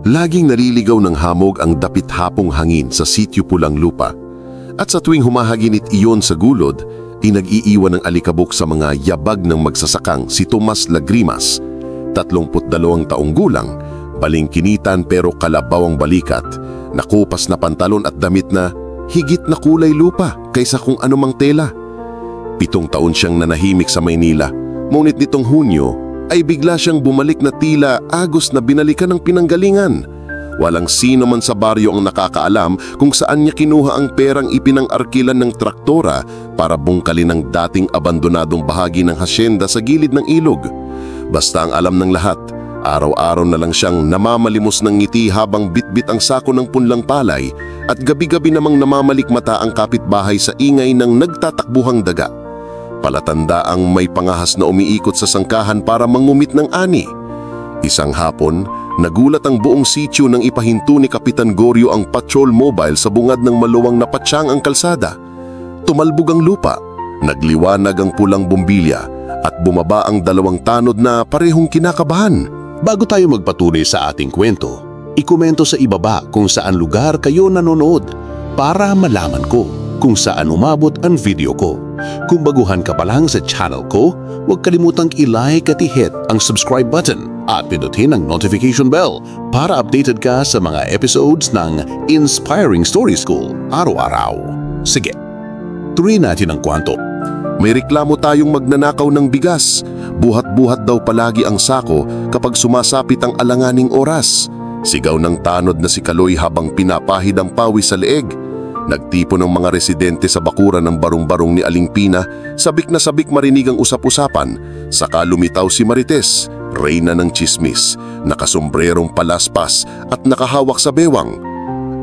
Laging naliligaw ng hamog ang dapit-hapong hangin sa sitio Pulang Lupa. At sa tuwing humahaginit iyon sa gulod, nag-iiwan ng alikabok sa mga yabag ng magsasakang si Tomas Lagrimas, 32 taong gulang, balingkinitan pero kalabaw ang balikat, nakupas na pantalon at damit na higit na kulay lupa kaysa kung anumang tela. 7 taon siyang nanahimik sa Maynila, ngunit nitong Hunyo ay bigla siyang bumalik na tila agos na binalikan ng pinanggalingan. Walang sino man sa baryo ang nakakaalam kung saan niya kinuha ang perang ipinang-arkilan ng traktora para bungkalin ang dating abandonadong bahagi ng hasyenda sa gilid ng ilog. Basta ang alam ng lahat, araw-araw na lang siyang namamalimos ng ngiti habang bitbit ang sako ng punlang palay at gabi-gabi namang namamalikmata ang kapitbahay sa ingay ng nagtatakbuhang daga. Palatanda ang may pangahas na umiikot sa sangkahan para mangumit ng ani. Isang hapon, nagulat ang buong sitio nang ipahinto ni Kapitan Goryo ang patrol mobile sa bungad ng maluwang na patsyang ang kalsada. Tumalbog ang lupa, nagliwanag ang pulang bombilya at bumaba ang 2 tanod na parehong kinakabahan. Bago tayo magpatuloy sa ating kwento, ikomento sa ibaba kung saan lugar kayo nanonood para malaman ko kung saan umabot ang video ko. Kung baguhan ka pa lang sa channel ko, huwag kalimutang i-like at i-hit ang subscribe button at pindutin ang notification bell para updated ka sa mga episodes ng Inspiring Story School araw-araw. Sige, tuloy natin ang kwento. May reklamo tayong magnanakaw ng bigas. Buhat-buhat daw palagi ang sako kapag sumasapit ang alanganing oras. Sigaw ng tanod na si Kaloy habang pinapahid ang pawis sa leeg. Nagtipo ng mga residente sa bakuran ng barong-barong ni Aling Pina, sabik na sabik marinig ang usap-usapan. Saka lumitaw si Marites, reyna ng chismis, nakasombrerong palaspas at nakahawak sa bewang.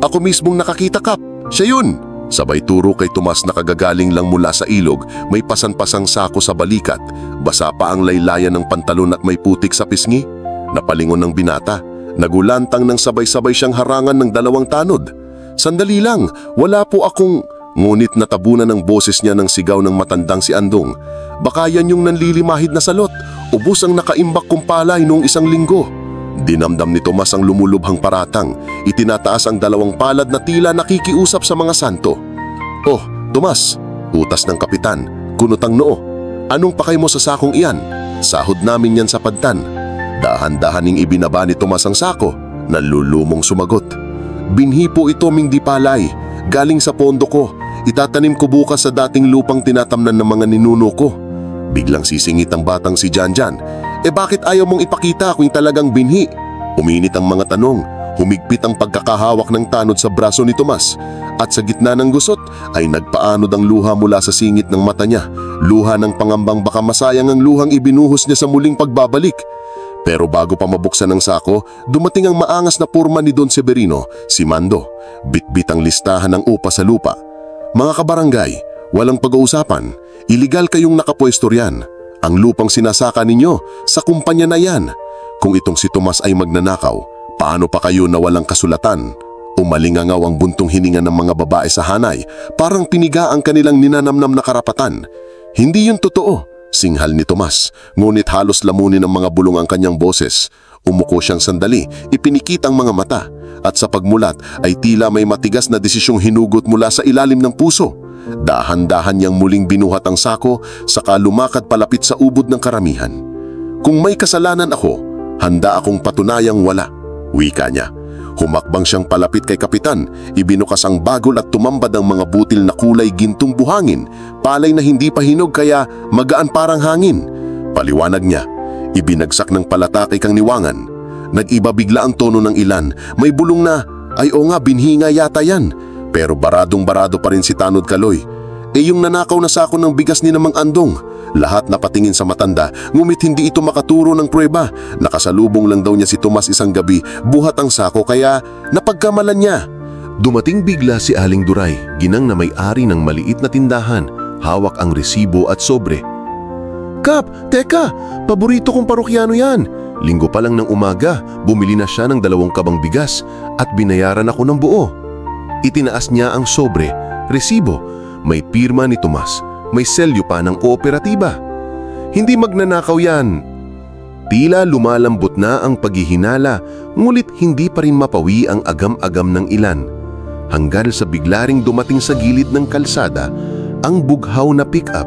Ako mismong nakakita, Kap, siya yun! Sabay turo kay Tomas na kagagaling lang mula sa ilog, may pasan-pasang sako sa balikat, basa pa ang laylayan ng pantalon at may putik sa pisngi. Napalingon ng binata, nagulantang ng sabay-sabay siyang harangan ng 2 tanod. Sandali lang, wala po akong... Ngunit natabunan ng boses niya ng sigaw ng matandang si Andong. Baka yan yung nanlilimahid na salot, ubos ang nakaimbak kong palay noong 1 linggo. Dinamdam ni Tomas ang lumulubhang paratang, itinataas ang 2 palad na tila nakikiusap sa mga santo. Oh, Tomas, utas ng kapitan, kunutang noo. Anong pakay mo sa sakong iyan? Sahod namin yan sa padtan. Dahan-dahaning ibinaba ni Tomas ang sako, nalulumong sumagot. Binhi po ito ming dipalay, galing sa pondo ko. Itatanim ko bukas sa dating lupang tinatamnan ng mga ninuno ko. Biglang sisingit ang batang si Janjan. Bakit ayaw mong ipakita kung talagang binhi? Uminit ang mga tanong, humigpit ang pagkakahawak ng tanod sa braso ni Tomas. At sa gitna ng gusot ay nagpaanod ang luha mula sa singit ng mata niya. Luha ng pangambang baka masayang ang luhang ibinuhos niya sa muling pagbabalik. Pero bago pa mabuksan ang sako, dumating ang maangas na purma ni Don Severino, si Mando. Bitbit ang listahan ng upa sa lupa. Mga kabarangay, walang pag-uusapan. Iligal kayong nakapwesto riyan. Ang lupang sinasaka ninyo, sa kumpanya na yan. Kung itong si Tomas ay magnanakaw, paano pa kayo na walang kasulatan? Umalingangaw ang buntong hininga ng mga babae sa hanay, parang piniga ang kanilang ninanamnam na karapatan. Hindi yun totoo. Singhal ni Tomas, ngunit halos lamunin ng mga bulong ang kanyang boses. Umuko siyang sandali, ipinikit ang mga mata, at sa pagmulat ay tila may matigas na desisyong hinugot mula sa ilalim ng puso. Dahan-dahan niyang muling binuhat ang sako, saka lumakad palapit sa ubod ng karamihan. Kung may kasalanan ako, handa akong patunayang wala, wika niya. Humakbang siyang palapit kay kapitan, ibinukas ang bagol at tumambad ang mga butil na kulay gintong buhangin, palay na hindi pa hinog kaya magaan parang hangin. Paliwanag niya, ibinagsak ng palatakay kang niwangan. Nag-iba bigla ang tono ng ilan, may bulong na, ay o nga binhi nga yata yan. Pero baradong-barado pa rin si Tanod Kaloy. Yung nanakaw na sako ng bigas ni namang Andong. Lahat napatingin sa matanda, ngumit hindi ito makaturo ng pruweba. Nakasalubong lang daw niya si Tomas isang gabi, buhat ang sako kaya napagkamalan niya. Dumating bigla si Aling Duray, ginang na may-ari ng maliit na tindahan, hawak ang resibo at sobre. Kap, teka, paborito kong parokyano yan. Linggo pa lang ng umaga, bumili na siya ng 2 kabang bigas at binayaran ako ng buo. Itinaas niya ang sobre, resibo, may pirma ni Tomas. May selyo pa ng kooperatiba. Hindi magnanakaw yan. Tila lumalambot na ang paghihinala, ngulit hindi pa rin mapawi ang agam-agam ng ilan. Hanggang sa bigla ring dumating sa gilid ng kalsada ang bughaw na pick-up,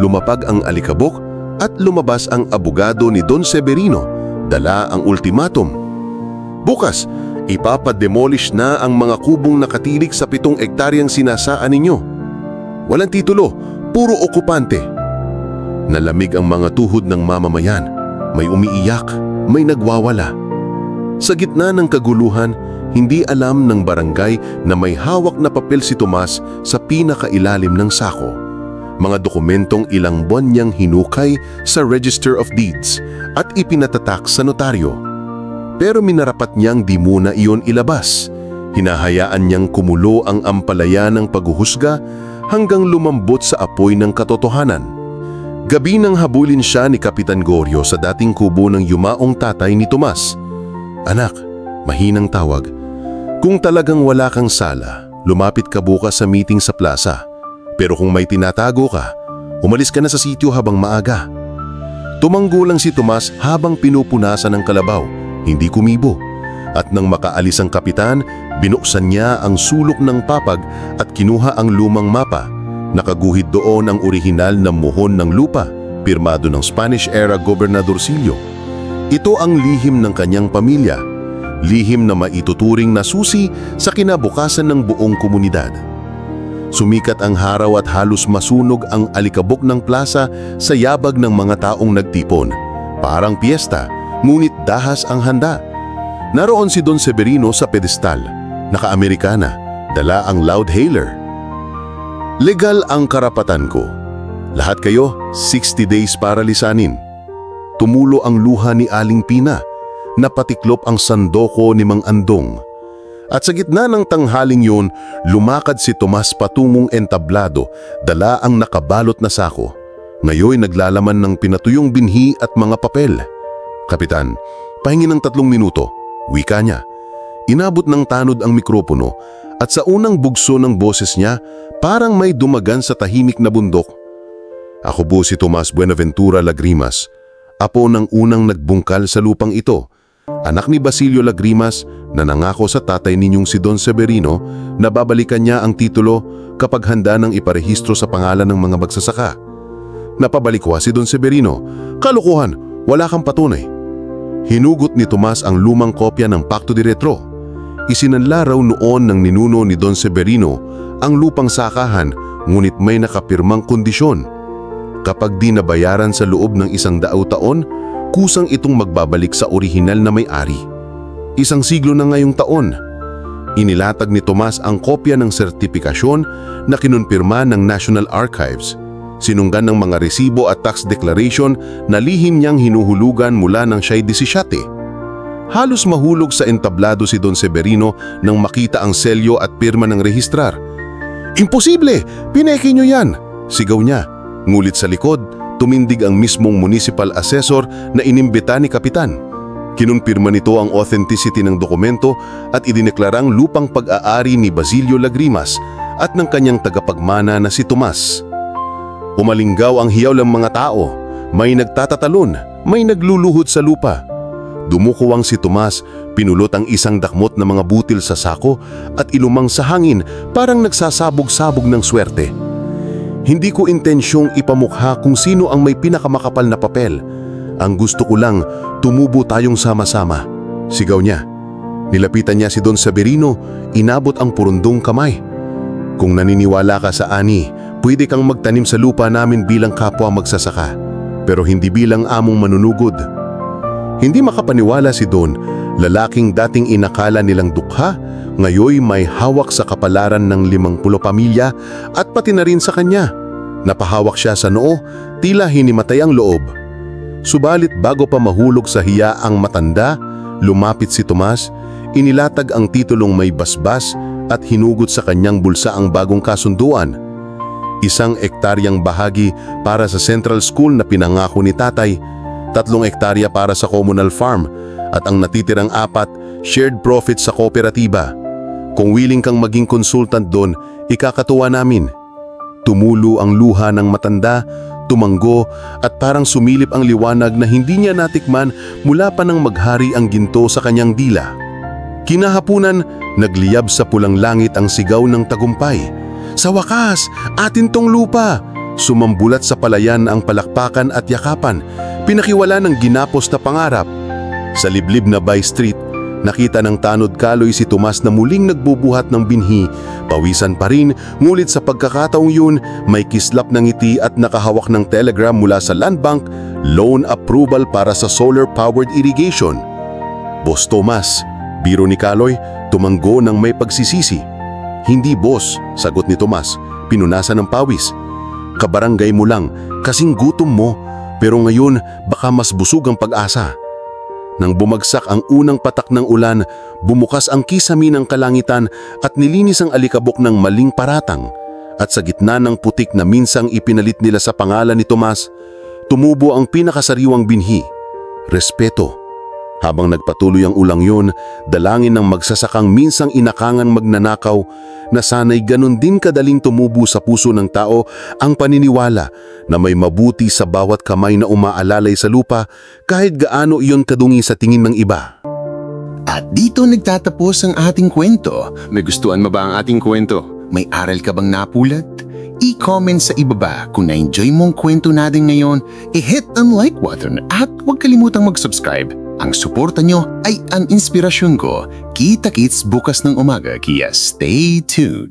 lumapag ang alikabok at lumabas ang abogado ni Don Severino, dala ang ultimatum. Bukas, ipapademolish na ang mga kubong nakatilik sa 7 ektaryang sinasaan ninyo. Walang titulo, puro okupante. Nalamig ang mga tuhod ng mamamayan. May umiiyak, may nagwawala. Sa gitna ng kaguluhan, hindi alam ng barangay na may hawak na papel si Tomas sa pinakailalim ng sako. Mga dokumentong ilang buwan niyang hinukay sa Register of Deeds at ipinatatak sa notaryo. Pero minarapat niyang di muna iyon ilabas. Hinahayaan niyang kumulo ang ampalaya ng paghuhusga hanggang lumambot sa apoy ng katotohanan. Gabi nang habulin siya ni Kapitan Goryo sa dating kubo ng yumaong tatay ni Tomas. Anak, mahinang tawag. Kung talagang wala kang sala, lumapit ka bukas sa meeting sa plaza. Pero kung may tinatago ka, umalis ka na sa sitio habang maaga. Tumanggo lang si Tomas habang pinupunasan ng kalabaw, hindi kumibo. At nang makaalis ang kapitan, binuksan niya ang sulok ng papag at kinuha ang lumang mapa. Nakaguhid doon ang orihinal na muhon ng lupa, pirmado ng Spanish-era Gobernadorcillo. Ito ang lihim ng kanyang pamilya, lihim na maituturing na susi sa kinabukasan ng buong komunidad. Sumikat ang haraw at halos masunog ang alikabok ng plaza sa yabag ng mga taong nagtipon. Parang piyesta, ngunit dahas ang handa. Naroon si Don Severino sa pedestal, naka-Amerikana, dala ang loudhailer. Legal ang karapatan ko. Lahat kayo, 60 days para lisanin. Tumulo ang luha ni Aling Pina. Napatiklop ang sandoko ni Mang Andong. At sa gitna ng tanghaling yun, lumakad si Tomas patungong entablado, dala ang nakabalot na sako. Ngayon naglalaman ng pinatuyong binhi at mga papel. Kapitan, pahingi ng 3 minuto. Wika niya. Inabot ng tanod ang mikropono at sa unang bugso ng boses niya, parang may dumagan sa tahimik na bundok. Ako po si Tomas Buenaventura Lagrimas, apo ng unang nagbungkal sa lupang ito, anak ni Basilio Lagrimas na nangako sa tatay ninyong si Don Severino na babalikan niya ang titulo kapag handa nang iparehistro sa pangalan ng mga magsasaka. Napabalikwa si Don Severino. Kalokohan, wala kang patunay. Hinugot ni Tomas ang lumang kopya ng Pacto de Retro. Isinanla raw noon ng ninuno ni Don Severino ang lupang sakahan, ngunit may nakapirmang kondisyon. Kapag di nabayaran sa loob ng 100 taon, kusang itong magbabalik sa orihinal na may-ari. 1 siglo na ngayong taon. Inilatag ni Tomas ang kopya ng sertipikasyon na kinonpirma ng National Archives. Sinunggan ng mga resibo at tax declaration na lihim niyang hinuhulugan mula ng siya'y 17. Halos mahulog sa entablado si Don Severino nang makita ang selyo at pirma ng rehistrar. Imposible! Pineki niyo yan! Sigaw niya. Ngulit sa likod, tumindig ang mismong municipal assessor na inimbita ni Kapitan. Kinonpirma nito ang authenticity ng dokumento at idineklarang lupang pag-aari ni Basilio Lagrimas at ng kanyang tagapagmana na si Tomas. Umalinggaw ang hiyaw ng mga tao. May nagtatatalon, may nagluluhod sa lupa. Dumukuwang si Tomas, pinulot ang isang dakmot na mga butil sa sako at ilumang sa hangin, parang nagsasabog-sabog ng swerte. Hindi ko intensyong ipamukha kung sino ang may pinakamakapal na papel. Ang gusto ko lang, tumubo tayong sama-sama. Sigaw niya. Nilapitan niya si Don Severino, inabot ang purundong kamay. Kung naniniwala ka sa ani, pwede kang magtanim sa lupa namin bilang kapwa magsasaka, pero hindi bilang among manunugod. Hindi makapaniwala si Don, lalaking dating inakala nilang dukha, ngayoy may hawak sa kapalaran ng 50 pamilya at pati na rin sa kanya. Napahawak siya sa noo, tila hinimatay ang loob. Subalit bago pa mahulog sa hiya ang matanda, lumapit si Tomas, inilatag ang titulong may basbas at hinugot sa kanyang bulsa ang bagong kasunduan. 1 ektaryang bahagi para sa Central School na pinangako ni tatay, 3 ektarya para sa communal farm at ang natitirang 4, shared profit sa kooperatiba. Kung willing kang maging consultant doon, ikakatuwa namin. Tumulo ang luha ng matanda, tumanggo at parang sumilip ang liwanag na hindi niya natikman mula pa nang maghari ang ginto sa kanyang dila. Kinahapunan, nagliyab sa pulang langit ang sigaw ng tagumpay. Sa wakas, atin tong lupa! Sumambulat sa palayan ang palakpakan at yakapan, pinakiwala ng ginapos na pangarap. Sa liblib na Bay Street, nakita ng tanod kaloy si Tomas na muling nagbubuhat ng binhi. Pawisan pa rin, ngulit sa pagkakataong yun, may kislap ng ngiti at nakahawak ng telegram mula sa Land Bank, loan approval para sa solar-powered irrigation. Boss Tomas, biro ni Kaloy, tumanggo ng may pagsisisi. Hindi boss, sagot ni Tomas, pinunasan ng pawis. Kabarangay mo lang, kasing gutom mo, pero ngayon baka mas busog ang pag-asa. Nang bumagsak ang unang patak ng ulan, bumukas ang kisame ng kalangitan at nilinis ang alikabok ng maling paratang. At sa gitna ng putik na minsang ipinalit nila sa pangalan ni Tomas, tumubo ang pinakasariwang binhi, respeto. Habang nagpatuloy ang ulang yun, dalangin ng magsasakang minsang inakangan magnanakaw na sana'y ganun din kadaling tumubo sa puso ng tao ang paniniwala na may mabuti sa bawat kamay na umaalalay sa lupa kahit gaano iyon kadungi sa tingin ng iba. At dito nagtatapos ang ating kwento. May gustuhan mo ba ang ating kwento? May aral ka bang napulot? I-comment sa ibaba kung na-enjoy mong kwento natin ngayon, i-hit ang like button at huwag kalimutang mag-subscribe. Ang suporta nyo ay ang inspirasyon ko. Kita-kits bukas ng umaga, kaya stay tuned.